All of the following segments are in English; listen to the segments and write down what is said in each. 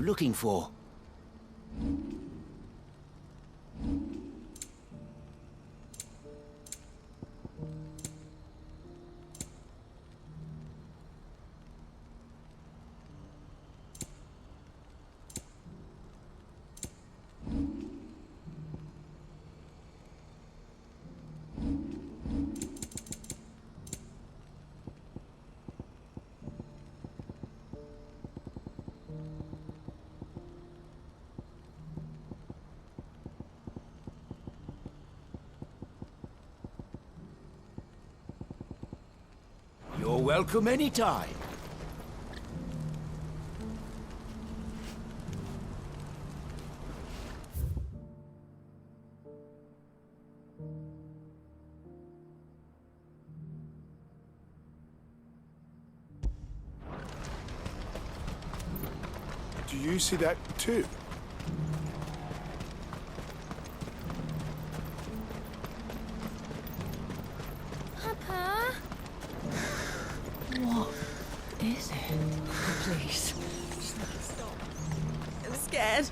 you looking for? You're welcome anytime. Do you see that too? Papa? What is it? Please. Stop. I'm scared.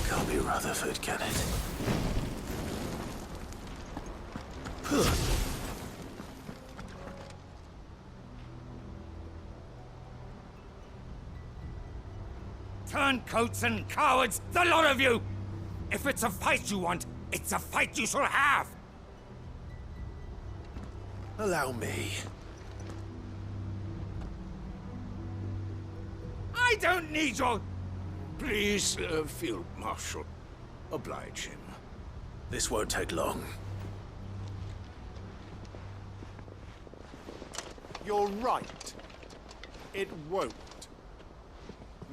Can't be Rutherford, can it? Turncoats and cowards, the lot of you! If it's a fight you want, it's a fight you shall have! Allow me. I don't need your... Please, Field Marshal. Oblige him. This won't take long. You're right. It won't.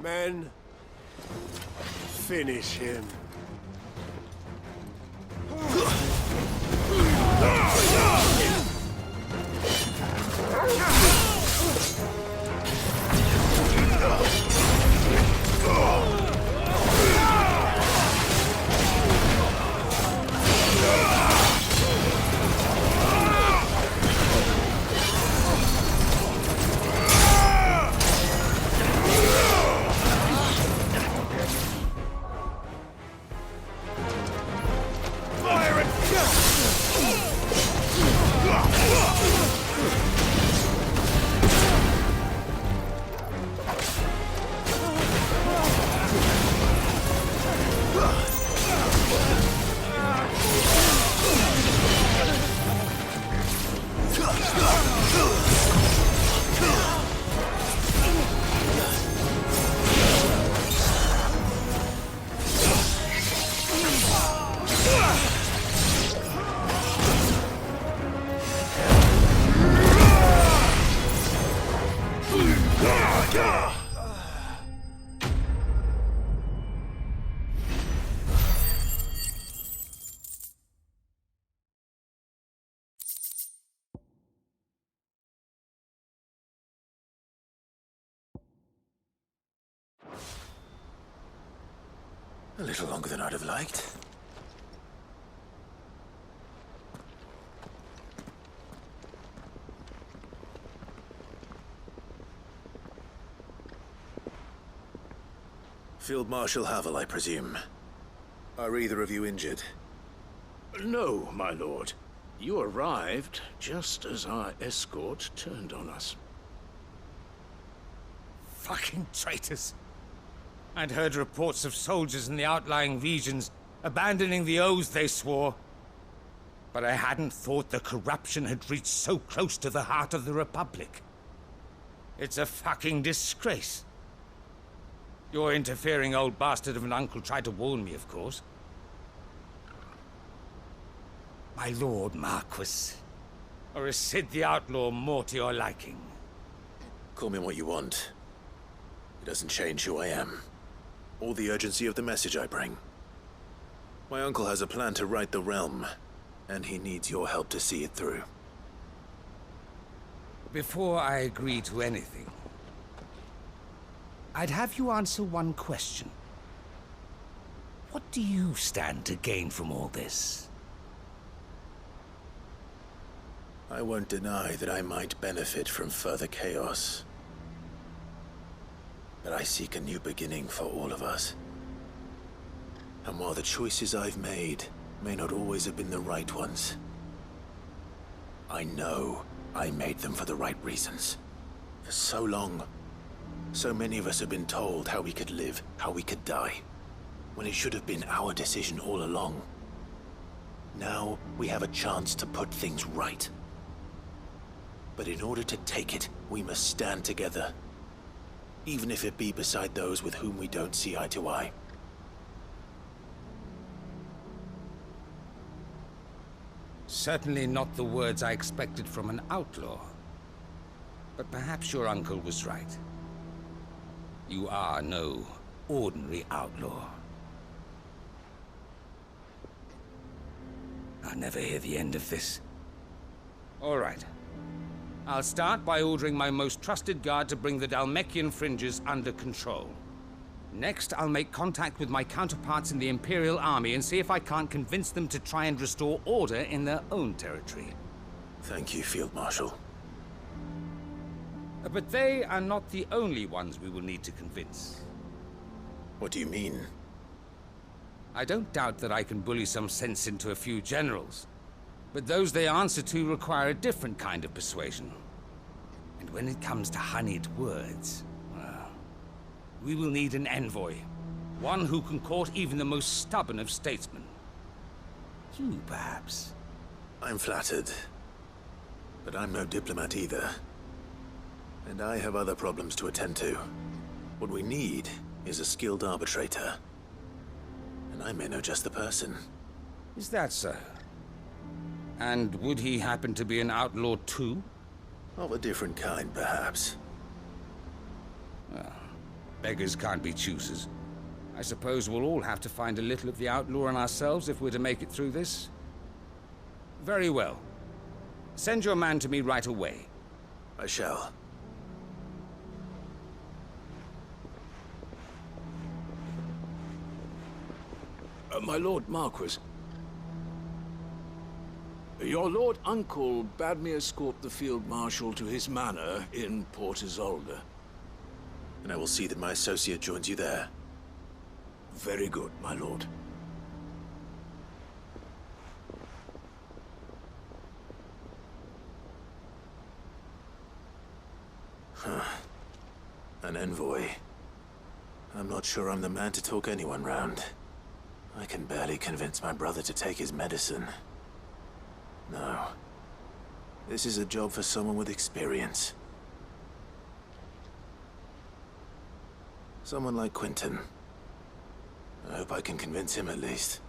Men, finish him. A little longer than I'd have liked. Field Marshal Havel, I presume. Are either of you injured? No, my lord. You arrived just as our escort turned on us. Fucking traitors. I'd heard reports of soldiers in the outlying regions abandoning the oaths they swore. But I hadn't thought the corruption had reached so close to the heart of the Republic. It's a fucking disgrace. Your interfering old bastard of an uncle tried to warn me, of course. My lord Marquis. Or is Sid the Outlaw more to your liking? Call me what you want. It doesn't change who I am, or the urgency of the message I bring. My uncle has a plan to right the realm, and he needs your help to see it through. Before I agree to anything, I'd have you answer one question. What do you stand to gain from all this? I won't deny that I might benefit from further chaos. But I seek a new beginning for all of us. And while the choices I've made may not always have been the right ones, I know I made them for the right reasons. For so long, so many of us have been told how we could live, how we could die, when it should have been our decision all along. Now we have a chance to put things right. But in order to take it, we must stand together. Even if it be beside those with whom we don't see eye to eye. Certainly not the words I expected from an outlaw. But perhaps your uncle was right. You are no ordinary outlaw. I'll never hear the end of this. All right. I'll start by ordering my most trusted guard to bring the Dalmekian fringes under control. Next, I'll make contact with my counterparts in the Imperial Army and see if I can't convince them to try and restore order in their own territory. Thank you, Field Marshal. But they are not the only ones we will need to convince. What do you mean? I don't doubt that I can bully some sense into a few generals. But those they answer to require a different kind of persuasion. And when it comes to honeyed words, well, we will need an envoy. One who can court even the most stubborn of statesmen. You, perhaps? I'm flattered. But I'm no diplomat either. And I have other problems to attend to. What we need is a skilled arbitrator. And I may know just the person. Is that so? And would he happen to be an outlaw too? Of a different kind, perhaps. Well, beggars can't be choosers. I suppose we'll all have to find a little of the outlaw in ourselves if we're to make it through this. Very well. Send your man to me right away. I shall. My Lord Marquis. Your Lord Uncle bade me escort the Field Marshal to his manor in Port Isolde. And I will see that my associate joins you there. Very good, my lord. An envoy. I'm not sure I'm the man to talk anyone round. I can barely convince my brother to take his medicine. No. This is a job for someone with experience. Someone like Quentin. I hope I can convince him at least.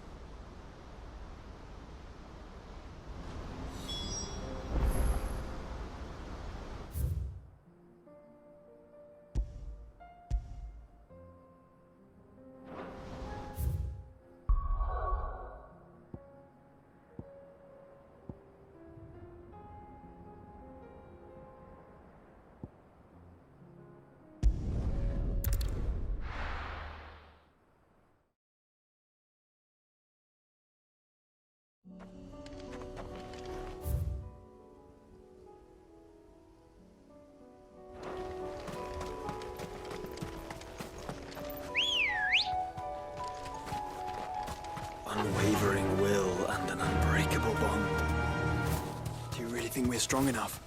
they think we're strong enough.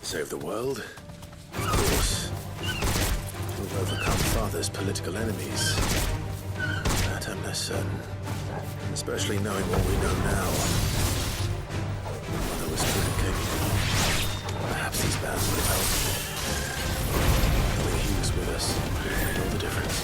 Save the world? Of course. We'll overcome Father's political enemies. That I'm less certain. Especially knowing what we know now. Mother was good and capable. Perhaps these bands would have helped. The way he was with us made all the difference.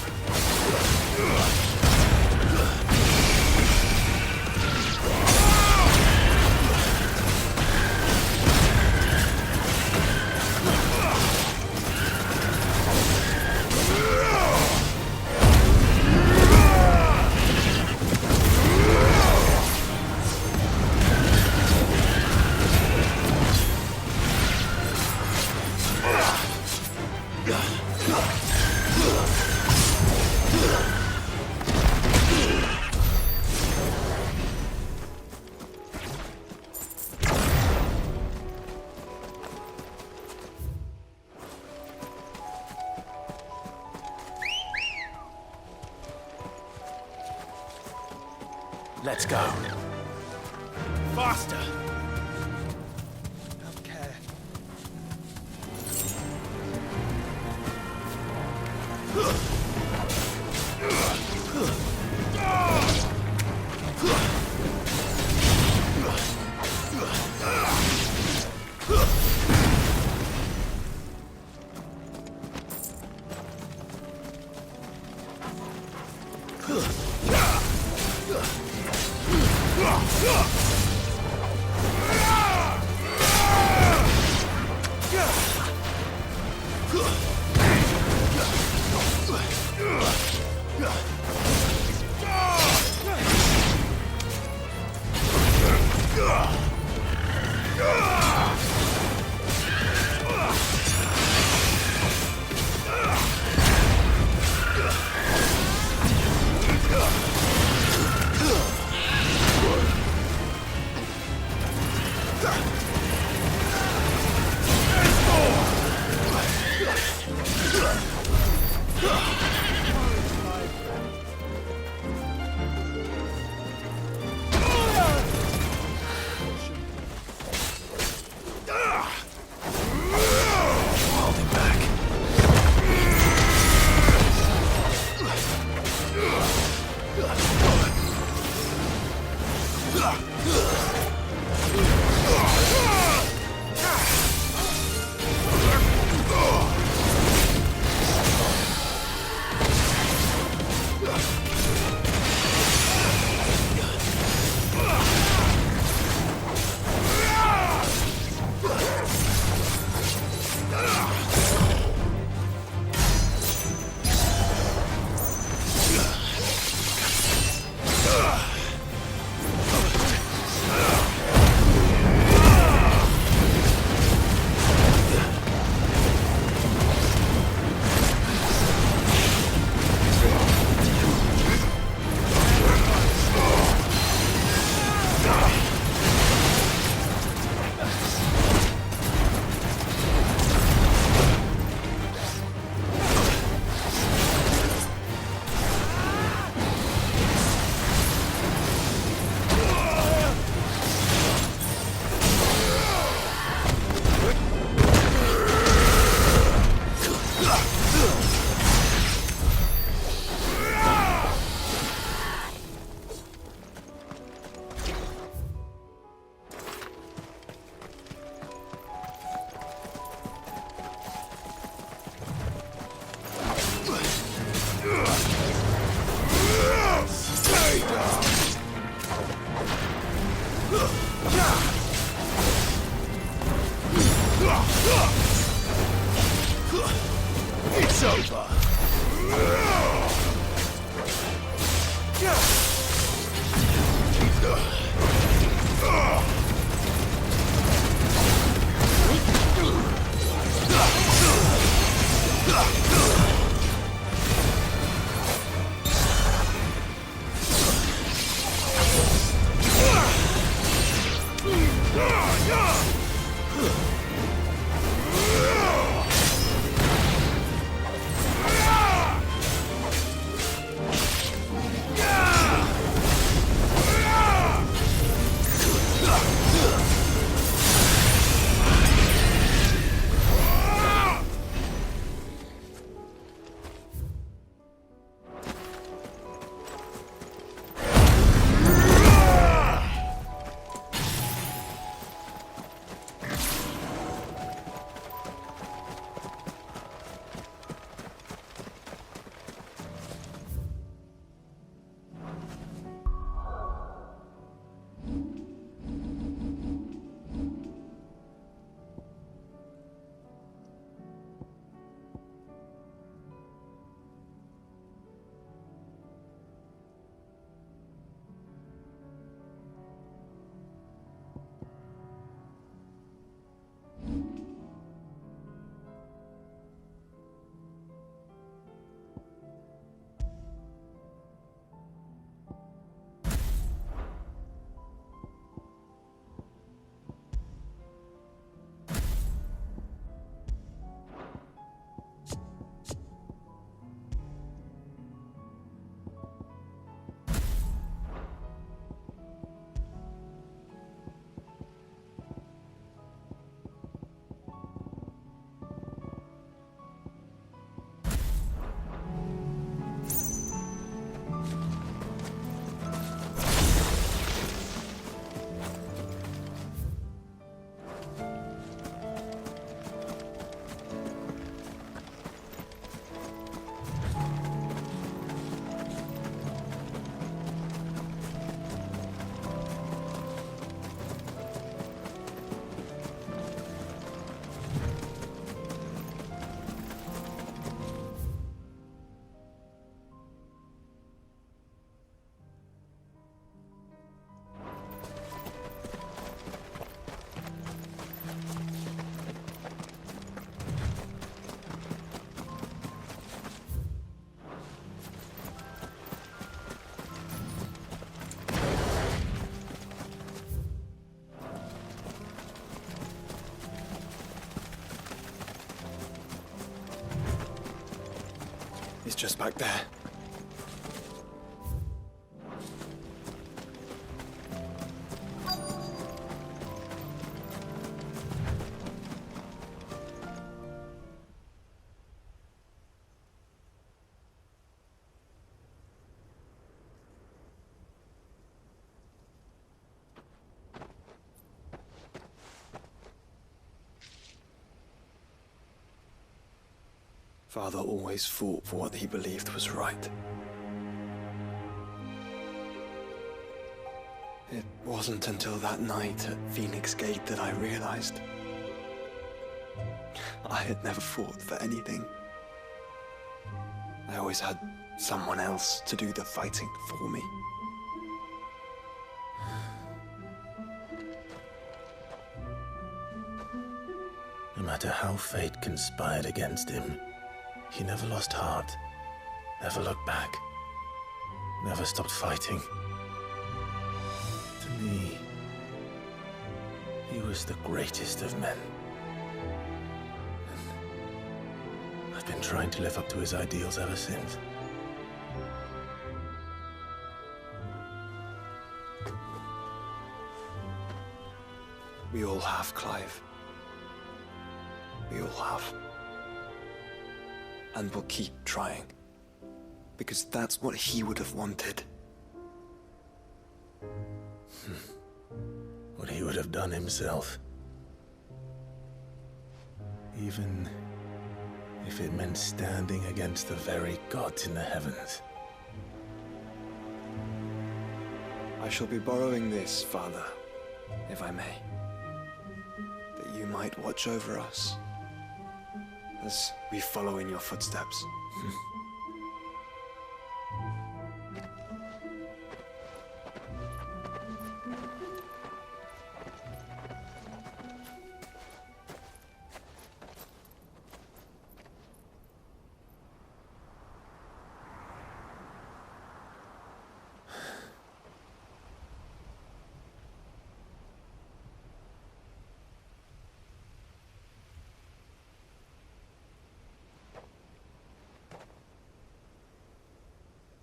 Let's go. Faster! Have care. It's over. He's just back there. Father always fought for what he believed was right. It wasn't until that night at Phoenix Gate that I realized I had never fought for anything. I always had someone else to do the fighting for me. No matter how fate conspired against him, he never lost heart, never looked back, never stopped fighting. To me, he was the greatest of men. And I've been trying to live up to his ideals ever since. We all have, Clive. We all have. And we'll keep trying. Because that's what he would have wanted. What he would have done himself. Even if it meant standing against the very gods in the heavens. I shall be borrowing this, Father, if I may. That you might watch over us as we follow in your footsteps.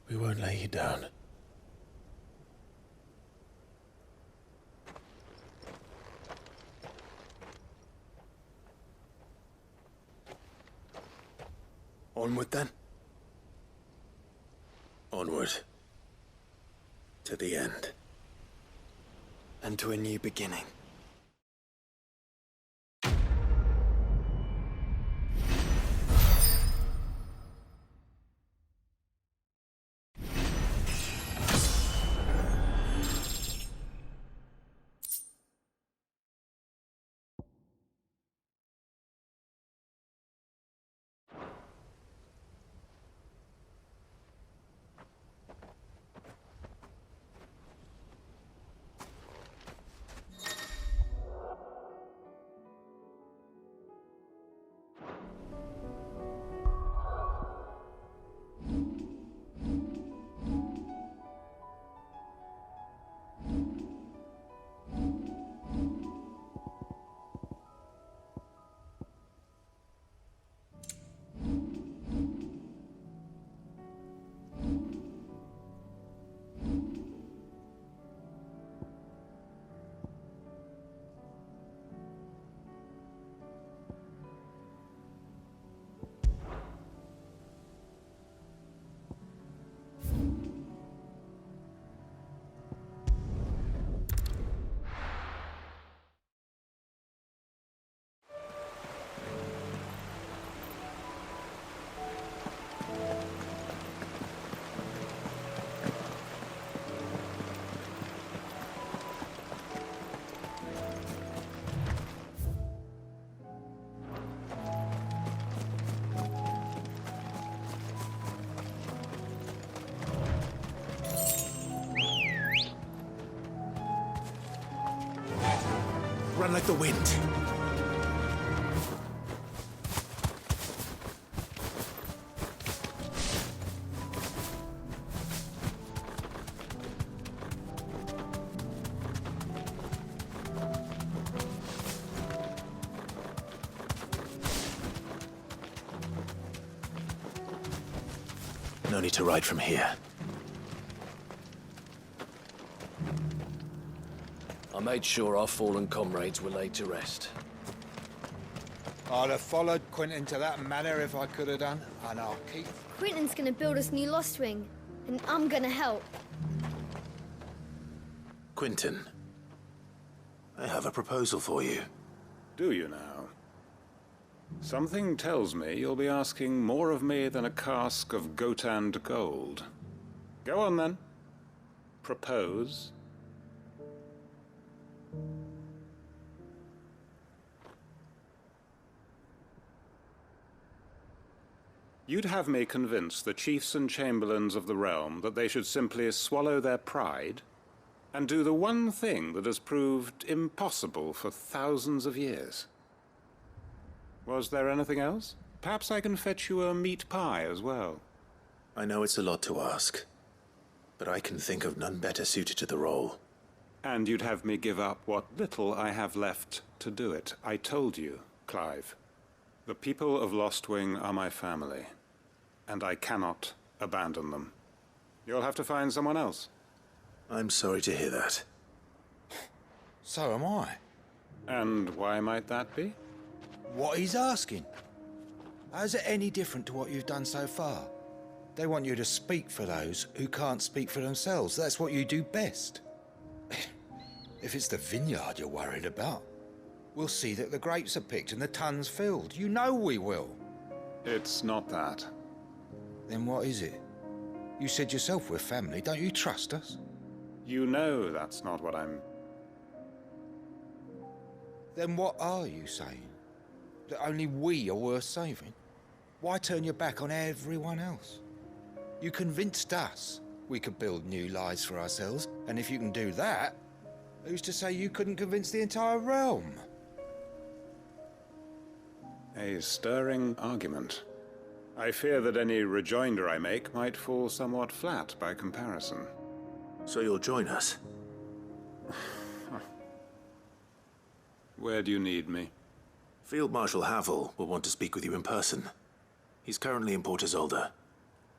We won't lay you down. Onward then. Onward. To the end. And to a new beginning. Run like the wind. only to ride from here. I made sure our fallen comrades were laid to rest. I'd have followed Quentin to that manor if I could have done, and I'll keep... Quentin's gonna build us new Lost Wing, and I'm gonna help. Quentin, I have a proposal for you. Do you now? Something tells me you'll be asking more of me than a cask of Gotand gold. Go on then. Propose. You'd have me convince the chiefs and chamberlains of the realm that they should simply swallow their pride and do the one thing that has proved impossible for thousands of years. Was there anything else? Perhaps I can fetch you a meat pie as well. I know it's a lot to ask, but I can think of none better suited to the role. And you'd have me give up what little I have left to do it. I told you, Clive. The people of Lostwing are my family, and I cannot abandon them. You'll have to find someone else. I'm sorry to hear that. So am I. And why might that be? What he's asking. How's it any different to what you've done so far? They want you to speak for those who can't speak for themselves. That's what you do best. If it's the vineyard you're worried about, we'll see that the grapes are picked and the tons filled. You know we will. It's not that. Then what is it? You said yourself we're family. Don't you trust us? You know that's not what I'm... Then what are you saying? That only we are worth saving? Why turn your back on everyone else? You convinced us we could build new lives for ourselves, and if you can do that, who's to say you couldn't convince the entire realm? A stirring argument. I fear that any rejoinder I make might fall somewhat flat by comparison. So you'll join us? Where do you need me? Field Marshal Havel will want to speak with you in person. He's currently in Port Isolde.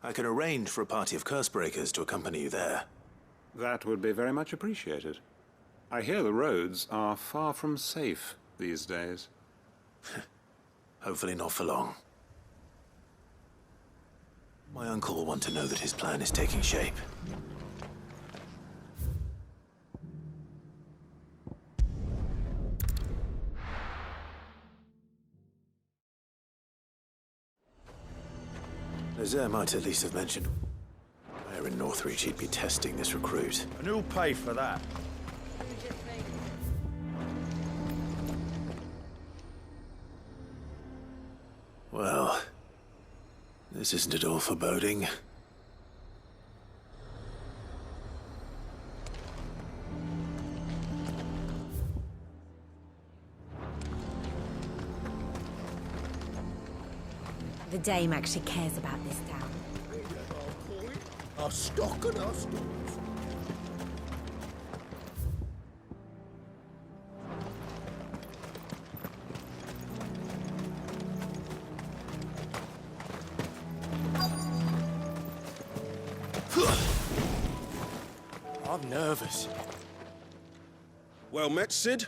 I can arrange for a party of Cursebreakers to accompany you there. That would be very much appreciated. I hear the roads are far from safe these days. Hopefully not for long. My uncle will want to know that his plan is taking shape. Nazaire might at least have mentioned where in Northreach he'd be testing this recruit. And who'll pay for that? Well, this isn't at all foreboding. The Dame actually cares about this town. Our stock and our stores. I'm nervous. Well met, Sid.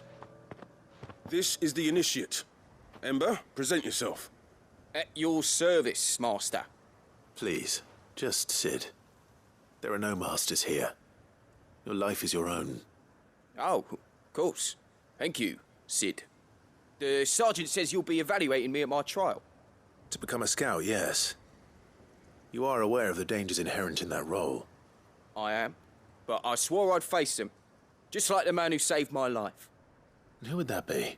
This is the Initiate. Ember, present yourself. At your service, Master. Please, just Sid. There are no masters here. Your life is your own. Oh, of course. Thank you, Sid. The Sergeant says you'll be evaluating me at my trial. To become a scout, yes. You are aware of the dangers inherent in that role. I am. But I swore I'd face them. Just like the man who saved my life. And who would that be?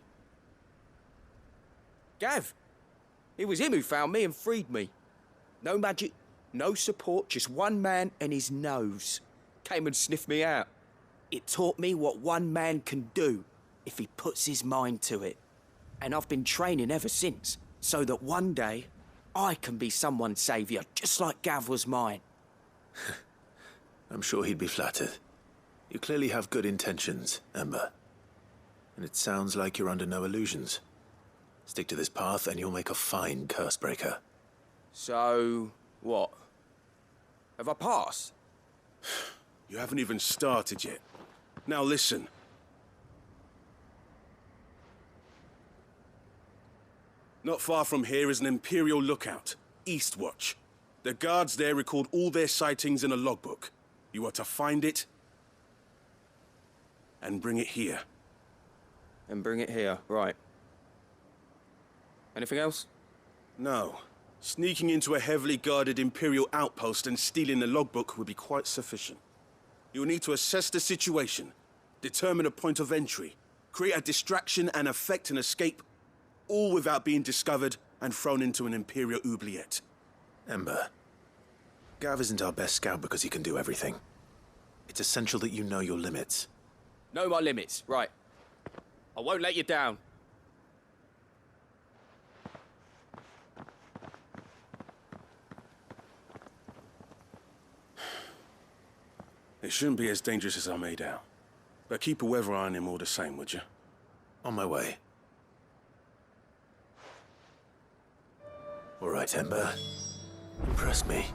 Gav. It was him who found me and freed me. No magic, no support, just one man and his nose. Came and sniffed me out. It taught me what one man can do if he puts his mind to it. And I've been training ever since, so that one day I can be someone's saviour, just like Gav was mine. I'm sure he'd be flattered. You clearly have good intentions, Ember. And it sounds like you're under no illusions. Stick to this path and you'll make a fine Cursebreaker. So, what? Have I passed? You haven't even started yet. Now listen. Not far from here is an Imperial lookout, Eastwatch. The guards there record all their sightings in a logbook. You are to find it and bring it here. And bring it here, right. Anything else? No. Sneaking into a heavily guarded Imperial outpost and stealing the logbook would be quite sufficient. You will need to assess the situation, determine a point of entry, create a distraction and effect an escape, all without being discovered and thrown into an Imperial oubliette. Ember, Gav isn't our best scout because he can do everything. It's essential that you know your limits. Know my limits, right. I won't let you down. It shouldn't be as dangerous as I made out. But keep a weather eye on him all the same, would you? On my way. All right, Ember. Impress me.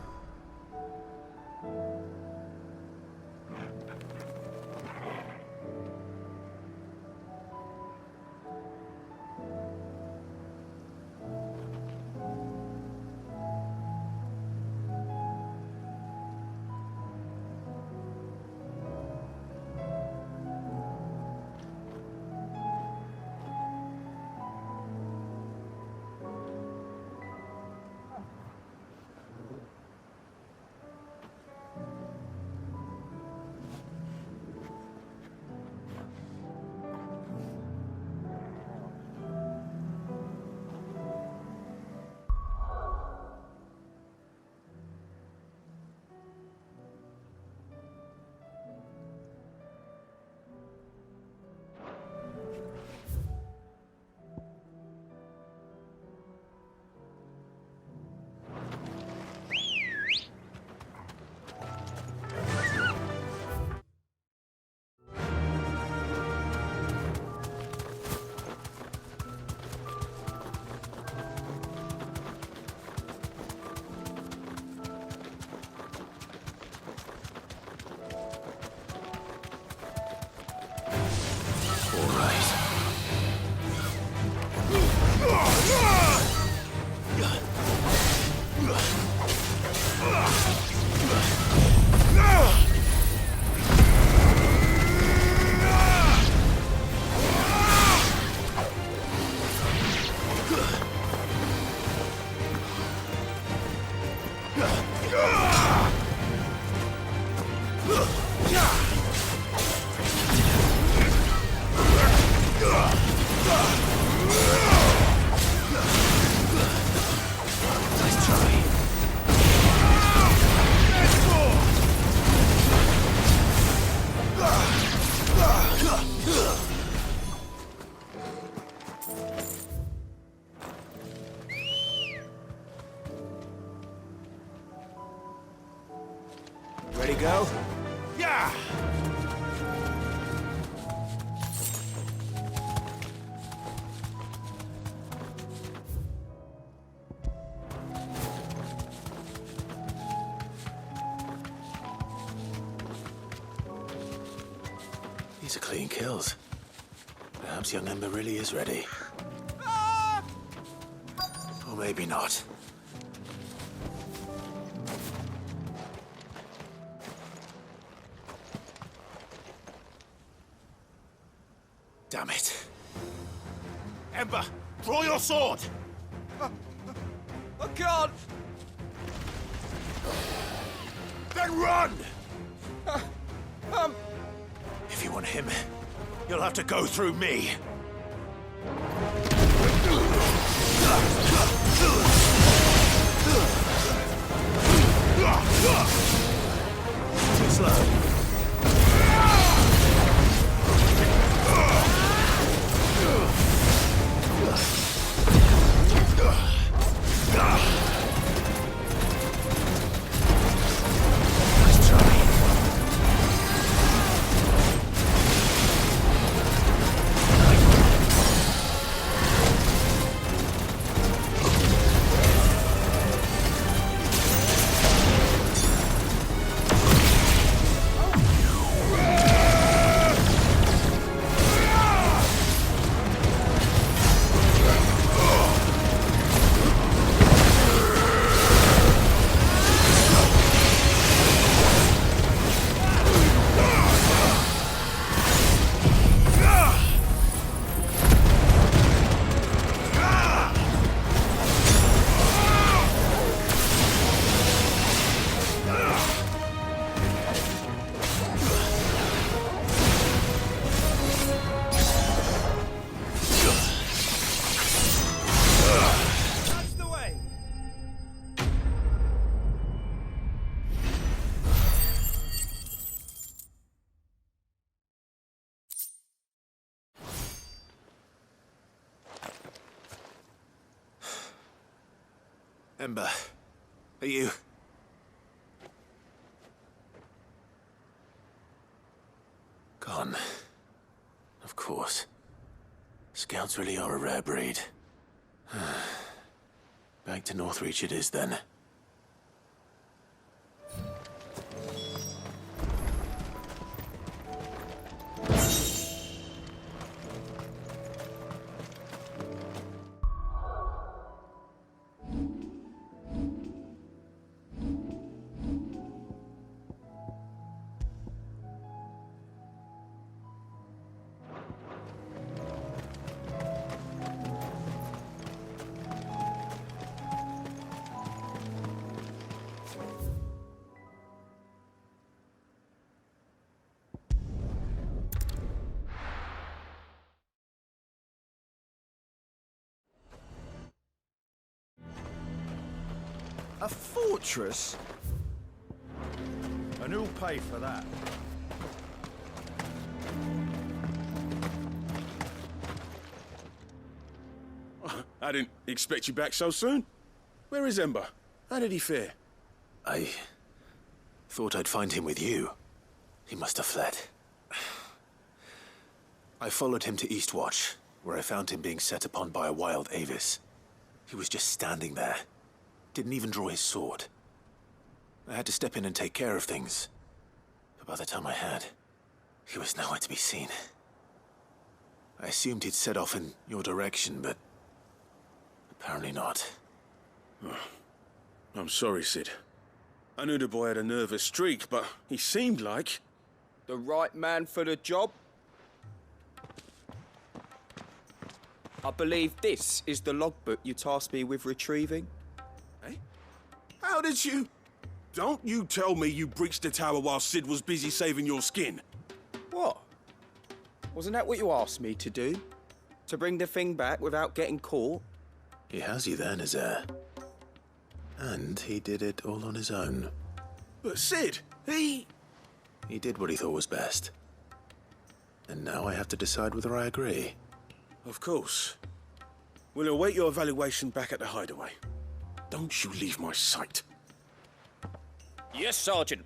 Ready, go? Yeah! These are clean kills. Perhaps young Ember really is ready. Or maybe not. Damn it. Ember, draw your sword! I can't! Then run! If you want him, you'll have to go through me. Too slow. Nice try. Ember, are you... Gone. Of course. Scouts really are a rare breed. Back to Northreach it is, then. A fortress? And who'll pay for that? I didn't expect you back so soon. Where is Ember? How did he fare? I thought I'd find him with you. He must have fled. I followed him to Eastwatch, where I found him being set upon by a wild Avis. He was just standing there. Didn't even draw his sword. I had to step in and take care of things. But by the time I had, he was nowhere to be seen. I assumed he'd set off in your direction, but apparently not. Oh, I'm sorry, Sid. I knew the boy had a nervous streak, but he seemed like... The right man for the job? I believe this is the logbook you tasked me with retrieving. Eh? How did you... Don't you tell me you breached the tower while Sid was busy saving your skin. What? Wasn't that what you asked me to do? To bring the thing back without getting caught? He has you there, Nazaire. And he did it all on his own. But Sid, he did what he thought was best. And now I have to decide whether I agree. Of course. We'll await your evaluation back at the hideaway. Don't you leave my sight. Yes, Sergeant.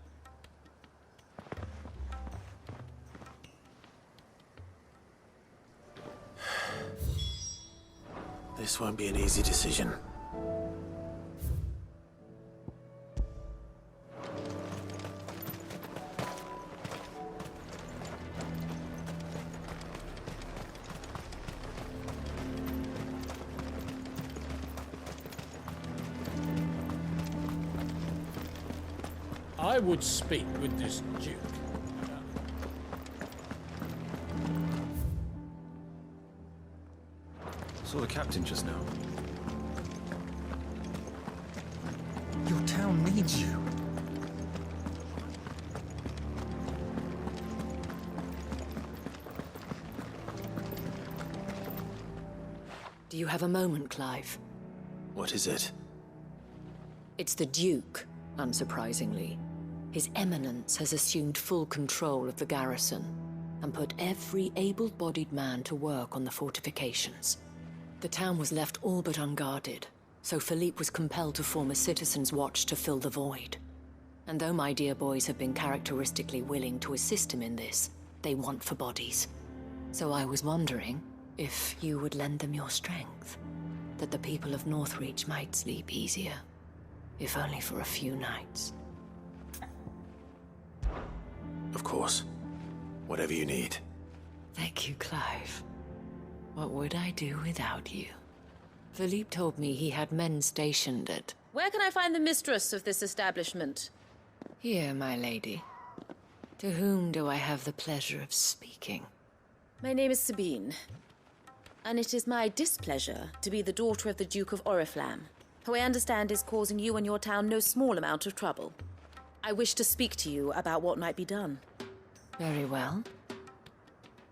This won't be an easy decision. I would speak with this Duke. Saw the captain just now. Your town needs you. Do you have a moment, Clive? What is it? It's the Duke, unsurprisingly. His Eminence has assumed full control of the garrison and put every able-bodied man to work on the fortifications. The town was left all but unguarded, so Philippe was compelled to form a citizens' watch to fill the void. And though my dear boys have been characteristically willing to assist him in this, they want for bodies. So I was wondering if you would lend them your strength, that the people of Northreach might sleep easier, if only for a few nights. Of course. Whatever you need. Thank you, Clive. What would I do without you? Philippe told me he had men stationed at... Where can I find the mistress of this establishment? Here, my lady. To whom do I have the pleasure of speaking? My name is Sabine, and it is my displeasure to be the daughter of the Duke of Oriflamme, who I understand is causing you and your town no small amount of trouble. I wish to speak to you about what might be done. Very well.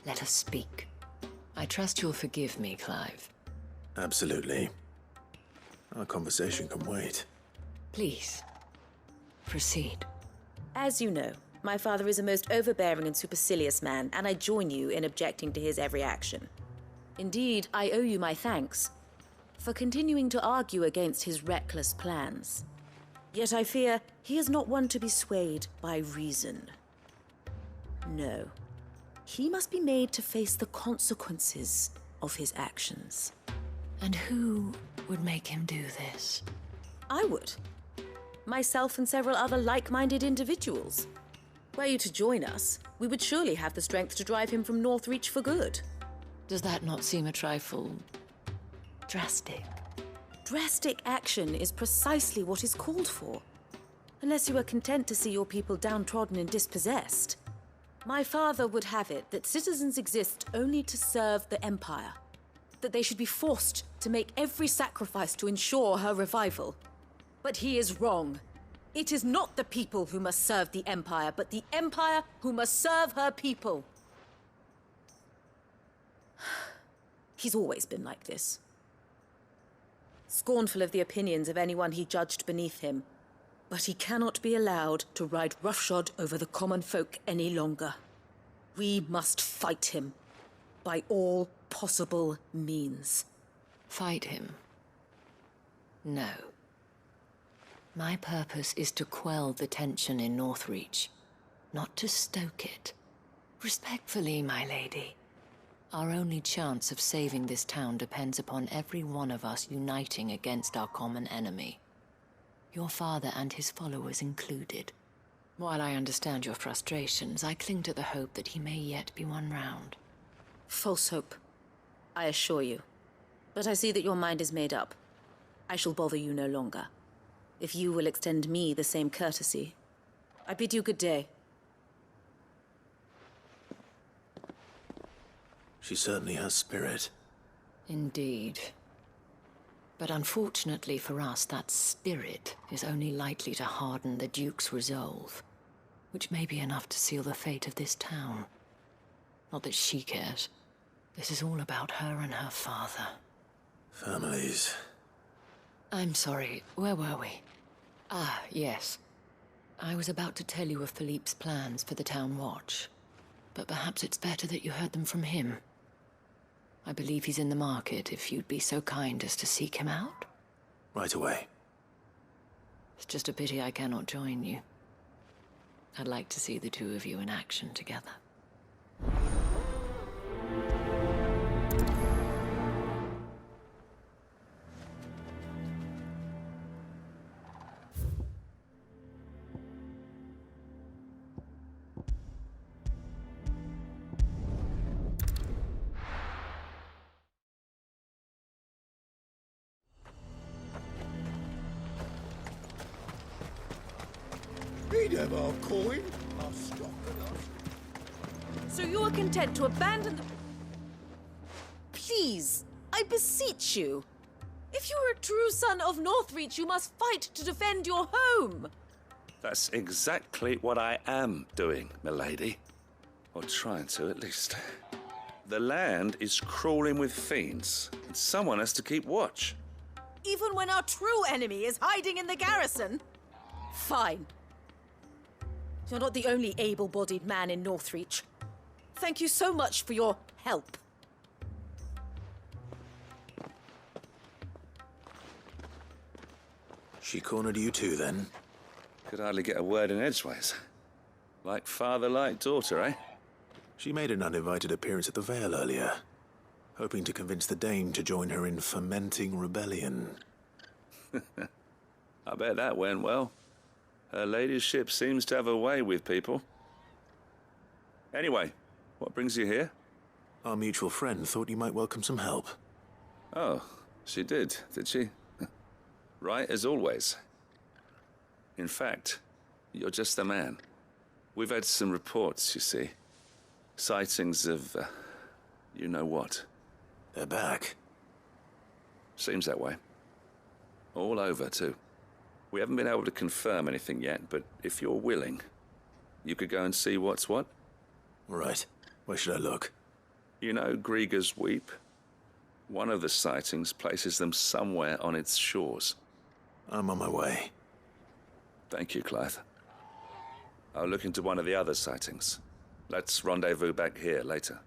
Let us speak. I trust you'll forgive me, Clive. Absolutely. Our conversation can wait. Please, proceed. As you know, my father is a most overbearing and supercilious man, and I join you in objecting to his every action. Indeed, I owe you my thanks. for continuing to argue against his reckless plans. Yet I fear he is not one to be swayed by reason. No. He must be made to face the consequences of his actions. And who would make him do this? I would. Myself and several other like-minded individuals. Were you to join us, we would surely have the strength to drive him from Northreach for good. Does that not seem a trifle drastic? Drastic action is precisely what is called for. Unless you are content to see your people downtrodden and dispossessed. My father would have it that citizens exist only to serve the Empire. That they should be forced to make every sacrifice to ensure her revival. But he is wrong. It is not the people who must serve the Empire, but the Empire who must serve her people. He's always been like this. Scornful of the opinions of anyone he judged beneath him. But he cannot be allowed to ride roughshod over the common folk any longer. We must fight him. By all possible means. Fight him? No. My purpose is to quell the tension in Northreach, not to stoke it. Respectfully, my lady. Our only chance of saving this town depends upon every one of us uniting against our common enemy. Your father and his followers included. While I understand your frustrations, I cling to the hope that he may yet be won round. False hope, I assure you. But I see that your mind is made up. I shall bother you no longer. If you will extend me the same courtesy, I bid you good day. She certainly has spirit. Indeed. But unfortunately for us, that spirit is only likely to harden the Duke's resolve, which may be enough to seal the fate of this town. Not that she cares. This is all about her and her father. Families. I'm sorry, where were we? Ah, yes. I was about to tell you of Philippe's plans for the town watch, but perhaps it's better that you heard them from him. I believe he's in the market, if you'd be so kind as to seek him out. Right away. It's just a pity I cannot join you. I'd like to see the two of you in action together. He'd have our coin, our stock and us. So you are content to abandon the... Please, I beseech you. If you are a true son of Northreach, you must fight to defend your home. That's exactly what I am doing, milady. Or trying to, at least. The land is crawling with fiends, and someone has to keep watch. Even when our true enemy is hiding in the garrison? Fine. You're not the only able-bodied man in Northreach. Thank you so much for your help. She cornered you too, then? Could hardly get a word in edgeways. Like father, like daughter, eh? She made an uninvited appearance at the Vale earlier, hoping to convince the Dame to join her in fomenting rebellion. I bet that went well. Her ladyship seems to have a way with people. Anyway, what brings you here? Our mutual friend thought you might welcome some help. Oh, she did she? Right as always. In fact, you're just the man. We've had some reports, you see. Sightings of, you know what. They're back. Seems that way. All over, too. We haven't been able to confirm anything yet, but if you're willing, you could go and see what's what. Right. Where should I look? You know Grieger's Weep? One of the sightings places them somewhere on its shores. I'm on my way. Thank you, Clive. I'll look into one of the other sightings. Let's rendezvous back here later.